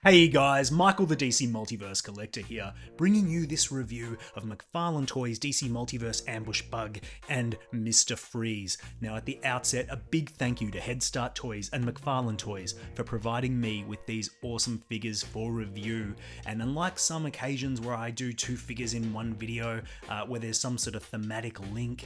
Hey guys, Michael the DC Multiverse Collector here, bringing you this review of McFarlane Toys DC Multiverse Ambush Bug and Mr. Freeze. Now at the outset, a big thank you to Head Start Toys and McFarlane Toys for providing me with these awesome figures for review. And unlike some occasions where I do two figures in one video, where there's some sort of thematic link,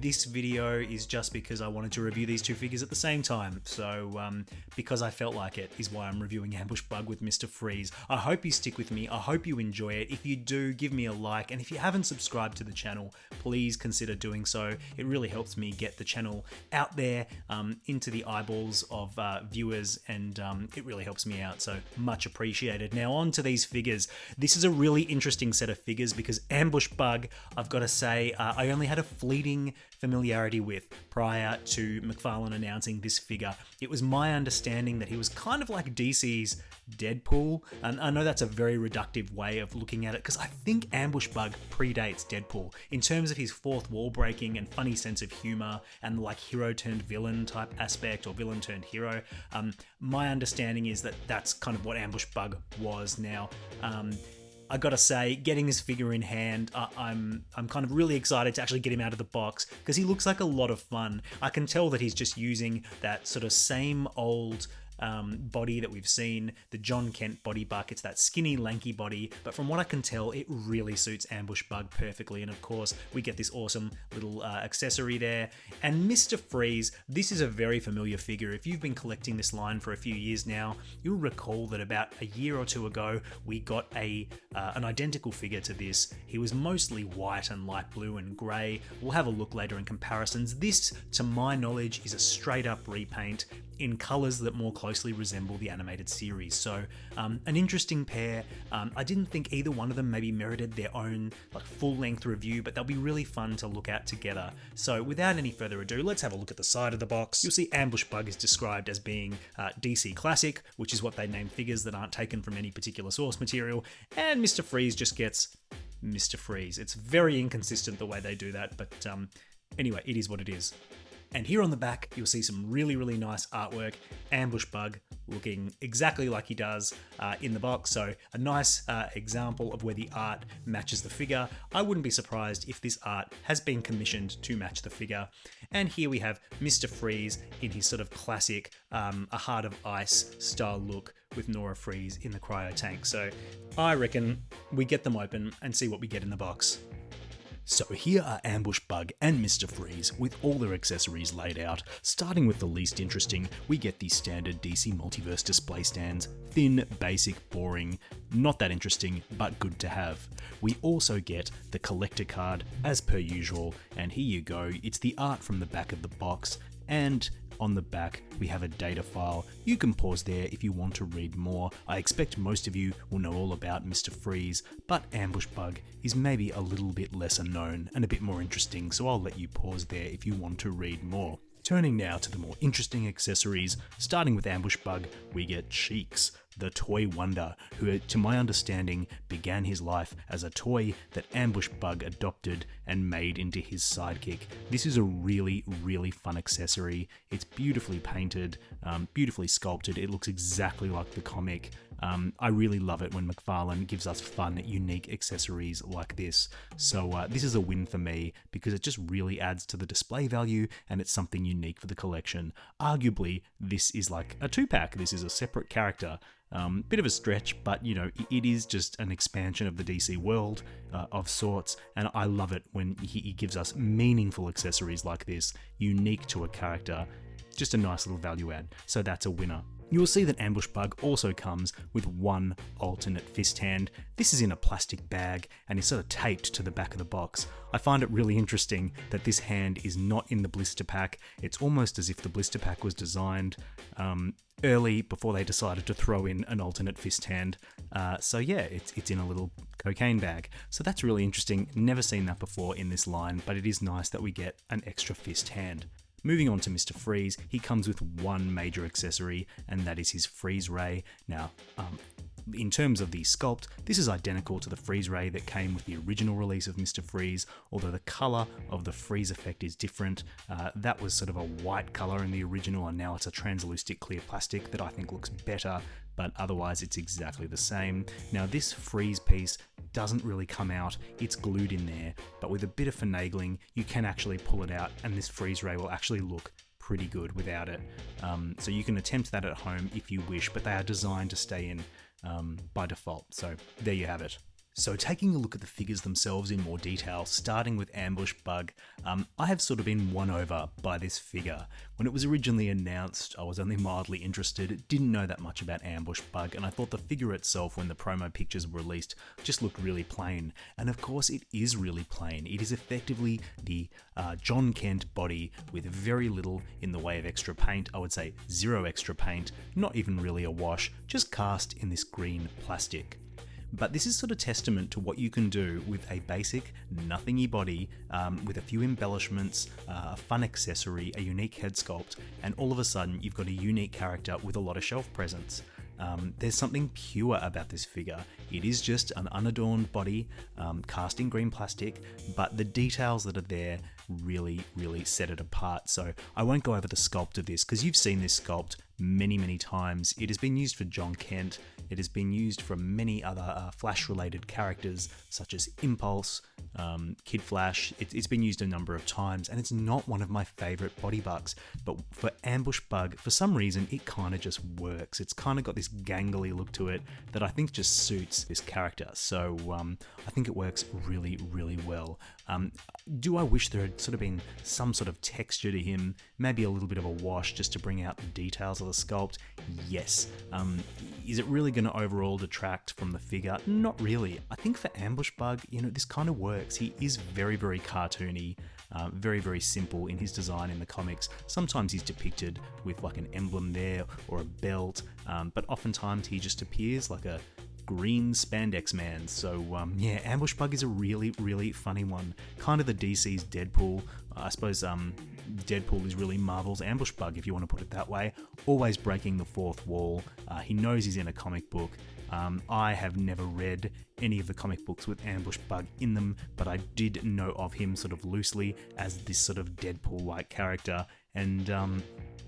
this video is just because I wanted to review these two figures at the same time. So because I felt like it is why I'm reviewing Ambush Bug with Mr. Freeze. I hope you stick with me. I hope you enjoy it. If you do, give me a like. And if you haven't subscribed to the channel, please consider doing so. It really helps me get the channel out there into the eyeballs of viewers, and it really helps me out. So much appreciated. Now on to these figures. This is a really interesting set of figures because Ambush Bug, I've got to say, I only had a fleeting familiarity with prior to McFarlane announcing this figure. It was my understanding that he was kind of like DC's Deadpool, and I know that's a very reductive way of looking at it because I think Ambush Bug predates Deadpool in terms of his fourth wall breaking and funny sense of humor and like hero turned villain type aspect or villain turned hero. My understanding is that that's kind of what Ambush Bug was. Now I gotta say, getting this figure in hand, I'm kind of really excited to actually get him out of the box because he looks like a lot of fun. I can tell that he's just using that sort of same old body that we've seen, the John Kent body buck. It's that skinny, lanky body, but from what I can tell, it really suits Ambush Bug perfectly. And of course, we get this awesome little accessory there. And Mr. Freeze, this is a very familiar figure. If you've been collecting this line for a few years now, you'll recall that about a year or two ago, we got an identical figure to this. He was mostly white and light blue and grey. We'll have a look later in comparisons. This, to my knowledge, is a straight up repaint in colours that more closely resemble the animated series. So an interesting pair. I didn't think either one of them maybe merited their own like full-length review, but they'll be really fun to look at together. So without any further ado, let's have a look at the side of the box. You'll see Ambush Bug is described as being DC Classic, which is what they name figures that aren't taken from any particular source material, and Mr. Freeze just gets Mr. Freeze. It's very inconsistent the way they do that, but anyway, it is what it is. And here on the back, you'll see some really, really nice artwork. Ambush Bug looking exactly like he does in the box. So a nice example of where the art matches the figure. I wouldn't be surprised if this art has been commissioned to match the figure. And here we have Mr. Freeze in his sort of classic A Heart of Ice style look with Nora Freeze in the cryo tank. So I reckon we get them open and see what we get in the box. So here are Ambush Bug and Mr. Freeze with all their accessories laid out. Starting with the least interesting, we get the standard DC Multiverse display stands. Thin, basic, boring, not that interesting, but good to have. We also get the collector card as per usual, and here you go, it's the art from the back of the box, and on the back, we have a data file. You can pause there if you want to read more. I expect most of you will know all about Mr. Freeze, but Ambush Bug is maybe a little bit lesser known and a bit more interesting, so I'll let you pause there if you want to read more. Turning now to the more interesting accessories, starting with Ambush Bug, we get Cheeks, the toy wonder, who, to my understanding, began his life as a toy that Ambush Bug adopted and made into his sidekick. This is a really, really fun accessory. It's beautifully painted, beautifully sculpted. It looks exactly like the comic. I really love it when McFarlane gives us fun, unique accessories like this. So this is a win for me because it just really adds to the display value and it's something unique for the collection. Arguably, this is like a two-pack. This is a separate character. Bit of a stretch, but you know, it is just an expansion of the DC world of sorts, and I love it when he gives us meaningful accessories like this, unique to a character. Just a nice little value add, so that's a winner. You will see that Ambush Bug also comes with one alternate fist hand. This is in a plastic bag and is sort of taped to the back of the box. I find it really interesting that this hand is not in the blister pack. It's almost as if the blister pack was designed early before they decided to throw in an alternate fist hand. So yeah, it's in a little cocaine bag. So that's really interesting. Never seen that before in this line, but it is nice that we get an extra fist hand. Moving on to Mr. Freeze, he comes with one major accessory, and that is his freeze ray. Now, in terms of the sculpt, this is identical to the freeze ray that came with the original release of Mr. Freeze, although the color of the freeze effect is different. That was sort of a white color in the original, and now it's a translucent clear plastic that I think looks better, but otherwise it's exactly the same. Now this freeze piece doesn't really come out, it's glued in there, but with a bit of finagling you can actually pull it out, and this freeze ray will actually look pretty good without it. So you can attempt that at home if you wish, but they are designed to stay in by default. So there you have it. So taking a look at the figures themselves in more detail, starting with Ambush Bug, I have sort of been won over by this figure. When it was originally announced, I was only mildly interested, didn't know that much about Ambush Bug, and I thought the figure itself, when the promo pictures were released, just looked really plain. And of course it is really plain. It is effectively the John Kent body with very little in the way of extra paint. I would say 0 extra paint, not even really a wash, just cast in this green plastic. But this is sort of testament to what you can do with a basic, nothingy body with a few embellishments, a fun accessory, a unique head sculpt, and all of a sudden you've got a unique character with a lot of shelf presence. There's something pure about this figure. It is just an unadorned body cast in green plastic, but the details that are there really set it apart. So I won't go over the sculpt of this because you've seen this sculpt many times. It has been used for John Kent. It has been used for many other Flash related characters such as Impulse, Kid Flash. It's been used a number of times, and it's not one of my favorite body bugs, but for Ambush Bug, for some reason it kind of just works. It's kind of got this gangly look to it that I think just suits this character. So I think it works really well. Do I wish there had sort of been some sort of texture to him, maybe a little bit of a wash just to bring out the details of the sculpt? Yes. Is it really going to overall detract from the figure? Not really. I think for Ambush Bug, this kind of works. He is very cartoony, very simple in his design in the comics. Sometimes he's depicted with like an emblem there or a belt, but oftentimes he just appears like a green spandex man. So yeah, Ambush Bug is a really funny one. Kind of the DC's Deadpool. I suppose Deadpool is really Marvel's Ambush Bug, if you want to put it that way. Always breaking the fourth wall. He knows he's in a comic book. I have never read any of the comic books with Ambush Bug in them, but I did know of him sort of loosely as this sort of Deadpool-like character, and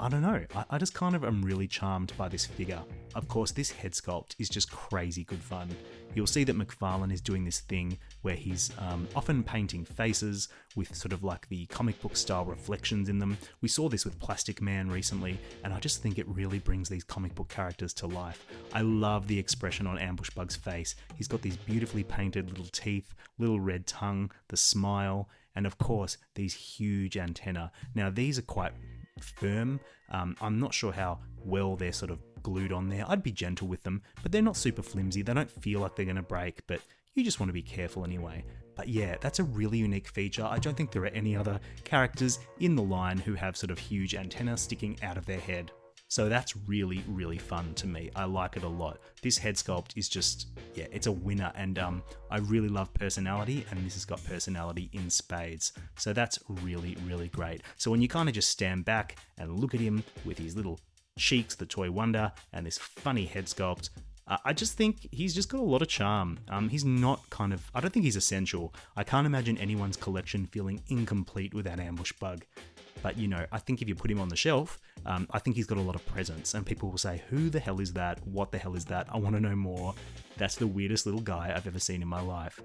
I don't know, I just kind of am really charmed by this figure. Of course, this head sculpt is just crazy good fun. You'll see that McFarlane is doing this thing where he's often painting faces with sort of like the comic book style reflections in them. We saw this with Plastic Man recently, and I just think it really brings these comic book characters to life. I love the expression on Ambush Bug's face. He's got these beautifully painted little teeth, little red tongue, the smile, and of course, these huge antennae. Now, these are quite firm. I'm not sure how well they're sort of glued on there. I'd be gentle with them, but they're not super flimsy. They don't feel like they're going to break, but you just want to be careful anyway. But yeah, that's a really unique feature. I don't think there are any other characters in the line who have sort of huge antennae sticking out of their head. So that's really fun to me. I like it a lot. This head sculpt is just, yeah, it's a winner, and I really love personality, and this has got personality in spades. So that's really great. So when you kind of just stand back and look at him with his little cheeks, the toy wonder, and this funny head sculpt, I just think he's just got a lot of charm. He's not I don't think he's essential. I can't imagine anyone's collection feeling incomplete without Ambush Bug. But, I think if you put him on the shelf, I think he's got a lot of presence, and people will say, who the hell is that? What the hell is that? I want to know more. That's the weirdest little guy I've ever seen in my life.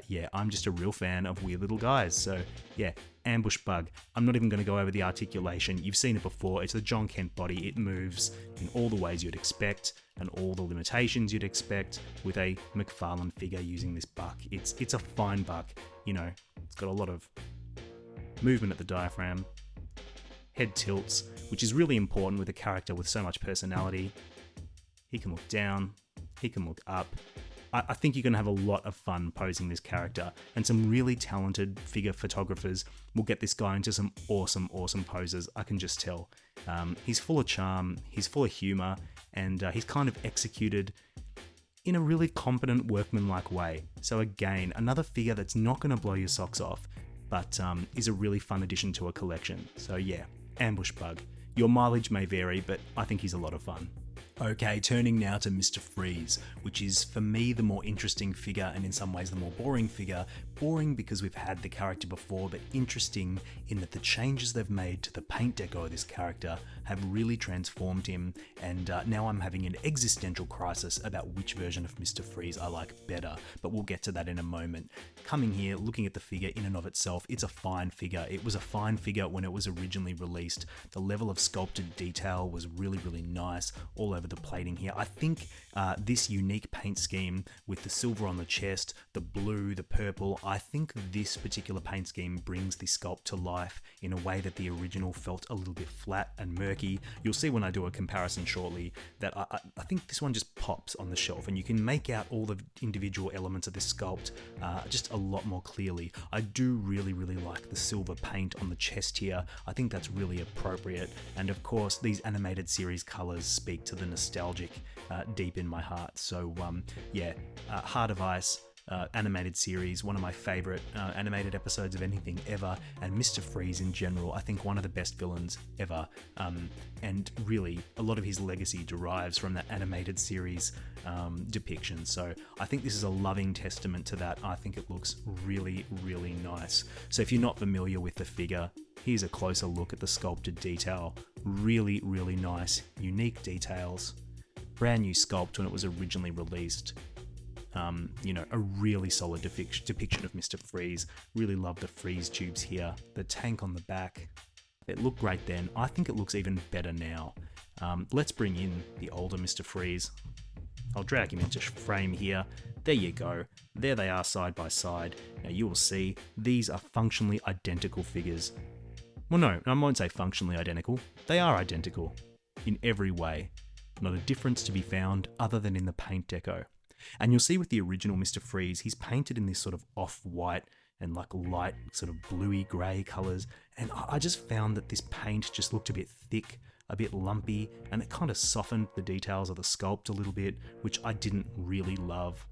Yeah, I'm just a real fan of weird little guys. So yeah, Ambush Bug. I'm not even going to go over the articulation. You've seen it before. It's the John Kent body. It moves in all the ways you'd expect and all the limitations you'd expect with a McFarlane figure using this buck. It's a fine buck. It's got a lot of movement at the diaphragm, head tilts, which is really important with a character with so much personality. He can look down, he can look up. I think you're going to have a lot of fun posing this character, and some really talented figure photographers will get this guy into some awesome poses, I can just tell. He's full of charm, he's full of humour, and he's kind of executed in a really competent workman-like way. So again, another figure that's not going to blow your socks off, but is a really fun addition to a collection. So yeah, Ambush Bug. Your mileage may vary, but I think he's a lot of fun. Okay, turning now to Mr. Freeze, which is for me the more interesting figure and in some ways the more boring figure. Boring because we've had the character before, but interesting in that the changes they've made to the paint deco of this character have really transformed him, and now I'm having an existential crisis about which version of Mr. Freeze I like better, but we'll get to that in a moment. Coming here, looking at the figure in and of itself, it's a fine figure. It was a fine figure when it was originally released. The level of sculpted detail was really, really nice all over the plating here. I think this unique paint scheme with the silver on the chest, the blue, the purple, I think this particular paint scheme brings the sculpt to life in a way that the original felt a little bit flat and murky. You'll see when I do a comparison shortly that I think this one just pops on the shelf, and you can make out all the individual elements of this sculpt just a lot more clearly. I do really, really like the silver paint on the chest here. I think that's really appropriate, and of course these animated series colors speak to the nostalgic deep in my heart. So yeah, Heart of Ice, animated series, one of my favorite animated episodes of anything ever, and Mr. Freeze in general, I think one of the best villains ever, and really a lot of his legacy derives from that animated series depiction. So I think this is a loving testament to that. I think it looks really, really nice. So if you're not familiar with the figure, here's a closer look at the sculpted detail. Really, really nice, unique details. Brand new sculpt when it was originally released. You know, a really solid depiction of Mr. Freeze. Really love the freeze tubes here. The tank on the back. It looked great then. I think it looks even better now. Let's bring in the older Mr. Freeze. I'll drag him into frame here. There you go. There they are side by side. Now you will see these are functionally identical figures. Well, no, I won't say functionally identical. They are identical in every way. Not a difference to be found other than in the paint deco. And you'll see with the original Mr. Freeze, he's painted in this sort of off-white and like light sort of bluey grey colours, and I just found that this paint just looked a bit thick, a bit lumpy, and it kind of softened the details of the sculpt a little bit, which I didn't really love.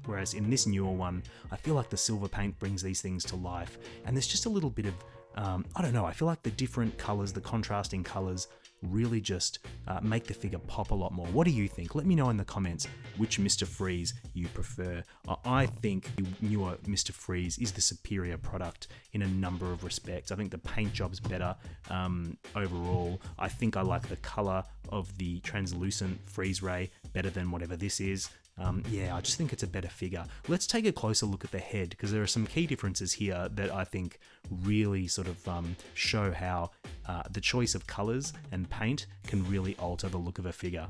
Whereas in this newer one, I feel like the silver paint brings these things to life, and there's just a little bit of, I don't know, I feel like the different colours, the contrasting colours, really just make the figure pop a lot more. What do you think? Let me know in the comments which Mr. Freeze you prefer. I think the newer Mr. Freeze is the superior product in a number of respects. I think the paint job's better overall. I think I like the color of the translucent freeze ray better than whatever this is. Yeah, I just think it's a better figure. Let's take a closer look at the head, because there are some key differences here that I think really sort of show how the choice of colors and paint can really alter the look of a figure.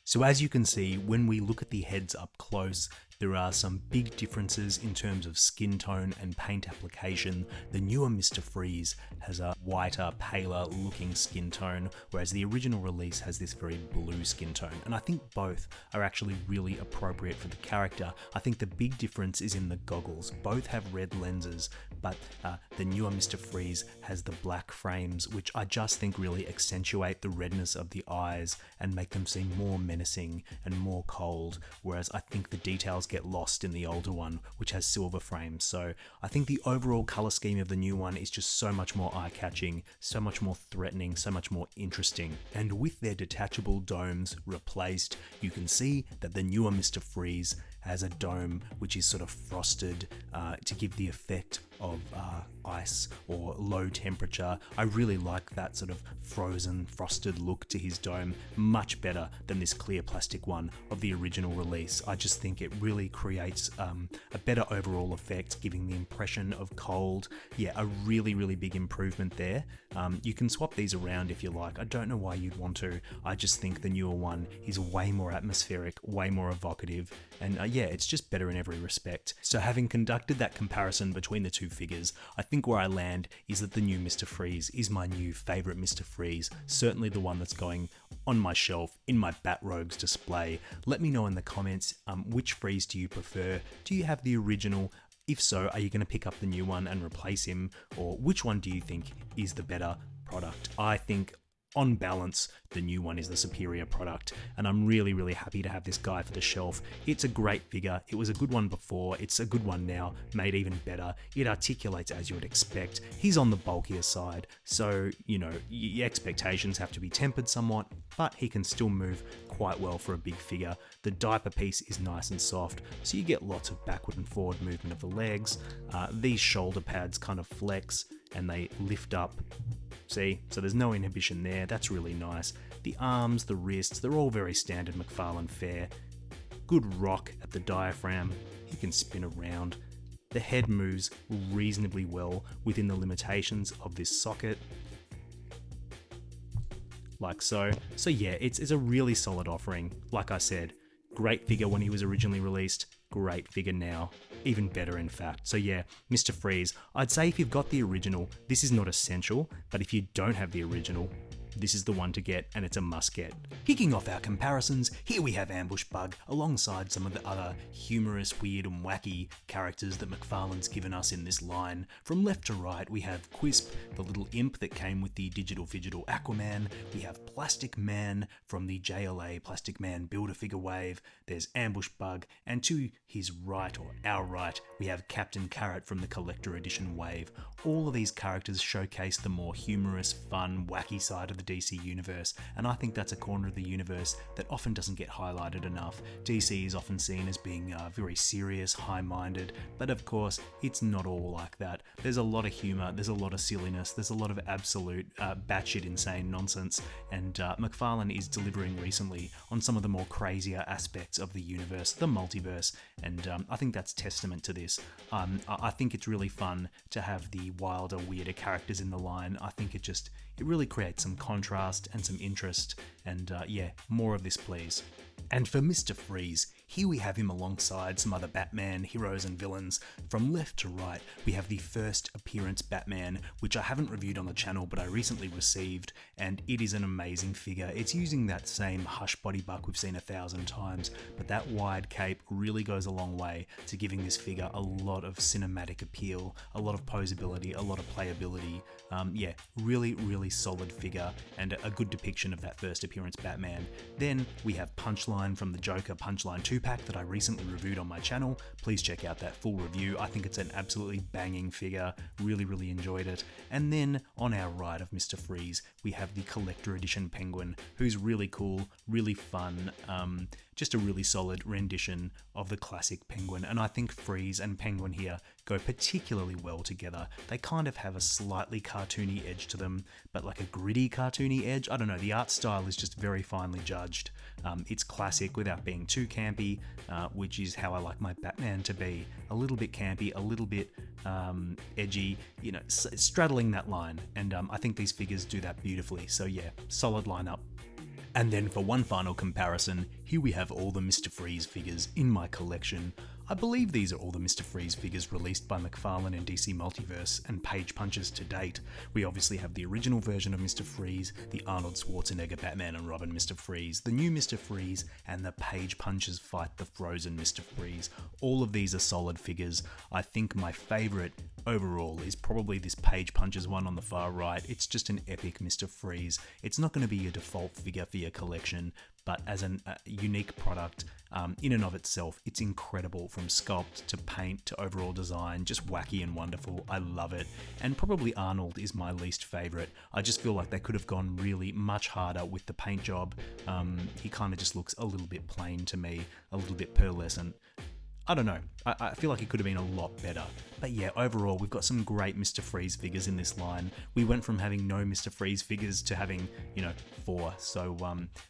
So as you can see, when we look at the heads up close, there are some big differences in terms of skin tone and paint application. The newer Mr. Freeze has a whiter, paler looking skin tone, whereas the original release has this very blue skin tone. And I think both are actually really appropriate for the character. I think the big difference is in the goggles. Both have red lenses, but the newer Mr. Freeze has the black frames, which I just think really accentuate the redness of the eyes and make them seem more menacing and more cold, whereas I think the details get lost in the older one, which has silver frames. So I think the overall color scheme of the new one is just so much more eye-catching, so much more threatening, so much more interesting. And with their detachable domes replaced, you can see that the newer Mr. Freeze has a dome which is sort of frosted to give the effect of ice or low temperature. I really like that sort of frozen, frosted look to his dome, much better than this clear plastic one of the original release. I just think it really creates a better overall effect, giving the impression of cold. Yeah, a really, really big improvement there. You can swap these around if you like. I don't know why you'd want to. I just think the newer one is way more atmospheric, way more evocative, and yeah, it's just better in every respect. So having conducted that comparison between the two figures, I think where I land is that the new Mr. Freeze is my new favourite Mr. Freeze, certainly the one that's going on my shelf in my Batrogues display. Let me know in the comments which Freeze do you prefer? Do you have the original? If so, are you going to pick up the new one and replace him? Or which one do you think is the better product? I think on balance, the new one is the superior product, and I'm really, really happy to have this guy for the shelf. It's a great figure. It was a good one before. It's a good one now, made even better. It articulates as you would expect. He's on the bulkier side, so, you know, your expectations have to be tempered somewhat, but he can still move quite well for a big figure. The diaper piece is nice and soft, so you get lots of backward and forward movement of the legs. These shoulder pads kind of flex and they lift up. See? So there's no inhibition there. That's really nice. The arms, the wrists, they're all very standard McFarlane fare. Good rock at the diaphragm. He can spin around. The head moves reasonably well within the limitations of this socket. Like so. So yeah, it's a really solid offering. Like I said, great figure when he was originally released, great figure now, even better in fact. So yeah, Mr. Freeze, I'd say if you've got the original, this is not essential, but if you don't have the original, this is the one to get, and it's a must get. Kicking off our comparisons, here we have Ambush Bug alongside some of the other humorous, weird and wacky characters that McFarlane's given us in this line. From left to right, we have Quisp, the little imp that came with the Digital Digital Aquaman. We have Plastic Man from the JLA Plastic Man Build-A-Figure wave. There's Ambush Bug, and to his right, or our right, we have Captain Carrot from the Collector Edition wave. All of these characters showcase the more humorous, fun, wacky side of the DC universe, and I think that's a corner of the universe that often doesn't get highlighted enough. DC is often seen as being very serious, high-minded, but of course, it's not all like that. There's a lot of humor, there's a lot of silliness, there's a lot of absolute batshit insane nonsense, and McFarlane is delivering recently on some of the more crazier aspects of the universe, the multiverse, and I think that's testament to this. I think it's really fun to have the wilder, weirder characters in the line. I think it really creates some contrast and some interest, and yeah, more of this please. And for Mr. Freeze, here we have him alongside some other Batman heroes and villains. From left to right, we have the first appearance Batman, which I haven't reviewed on the channel, but I recently received, and it is an amazing figure. It's using that same hush body buck we've seen 1,000 times, but that wide cape really goes a long way to giving this figure a lot of cinematic appeal, a lot of posability, a lot of playability. Yeah, really, really solid figure, and a good depiction of that first appearance Batman. Then we have Punchline from the Joker Punchline 2-pack that I recently reviewed on my channel. Please check out that full review. I think it's an absolutely banging figure. Really, really enjoyed it. And then on our right of Mr. Freeze, we have the Collector Edition Penguin, who's really cool, really fun, just a really solid rendition of the classic Penguin. And I think Freeze and Penguin here go particularly well together. They kind of have a slightly cartoony edge to them, but like a gritty cartoony edge. I don't know, the art style is just very finely judged. It's classic without being too campy, which is how I like my Batman to be. A little bit campy, a little bit edgy, you know, straddling that line. And I think these figures do that beautifully. So yeah, solid lineup. And then for one final comparison, here we have all the Mr. Freeze figures in my collection. I believe these are all the Mr. Freeze figures released by McFarlane and DC Multiverse and Page Punches to date. We obviously have the original version of Mr. Freeze, the Arnold Schwarzenegger Batman and Robin Mr. Freeze, the new Mr. Freeze, and the Page Punches Fight the Frozen Mr. Freeze. All of these are solid figures. I think my favourite overall is probably this Page Punches one on the far right. It's just an epic Mr. Freeze. It's not going to be your default figure for your collection, but as a unique product in and of itself, it's incredible from sculpt to paint to overall design, just wacky and wonderful. I love it. And probably Arnold is my least favourite. I just feel like they could have gone really much harder with the paint job. He kind of just looks a little bit plain to me, a little bit pearlescent. I don't know. I feel like it could have been a lot better. But yeah, overall, we've got some great Mr. Freeze figures in this line. We went from having no Mr. Freeze figures to having, 4. So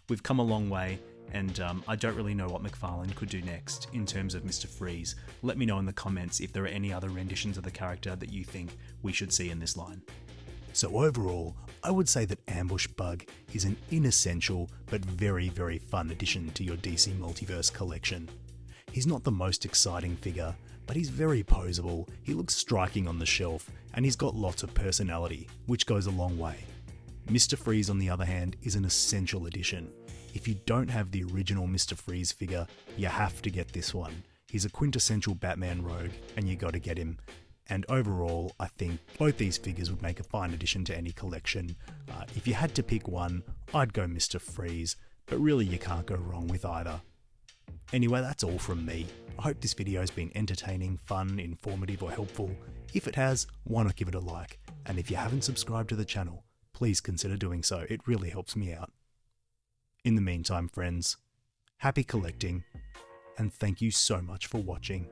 we've come a long way, and I don't really know what McFarlane could do next in terms of Mr. Freeze. Let me know in the comments if there are any other renditions of the character that you think we should see in this line. So overall, I would say that Ambush Bug is an inessential but very, very fun addition to your DC Multiverse collection. He's not the most exciting figure, but he's very posable, he looks striking on the shelf, and he's got lots of personality, which goes a long way. Mr. Freeze, on the other hand, is an essential addition. If you don't have the original Mr. Freeze figure, you have to get this one. He's a quintessential Batman rogue, and you gotta get him. and overall I think both these figures would make a fine addition to any collection. If you had to pick one, I'd go Mr. Freeze, but really you can't go wrong with either. Anyway, that's all from me. I hope this video has been entertaining, fun, informative or helpful. If it has, why not give it a like? And if you haven't subscribed to the channel, please consider doing so, it really helps me out. In the meantime, friends, happy collecting, and thank you so much for watching.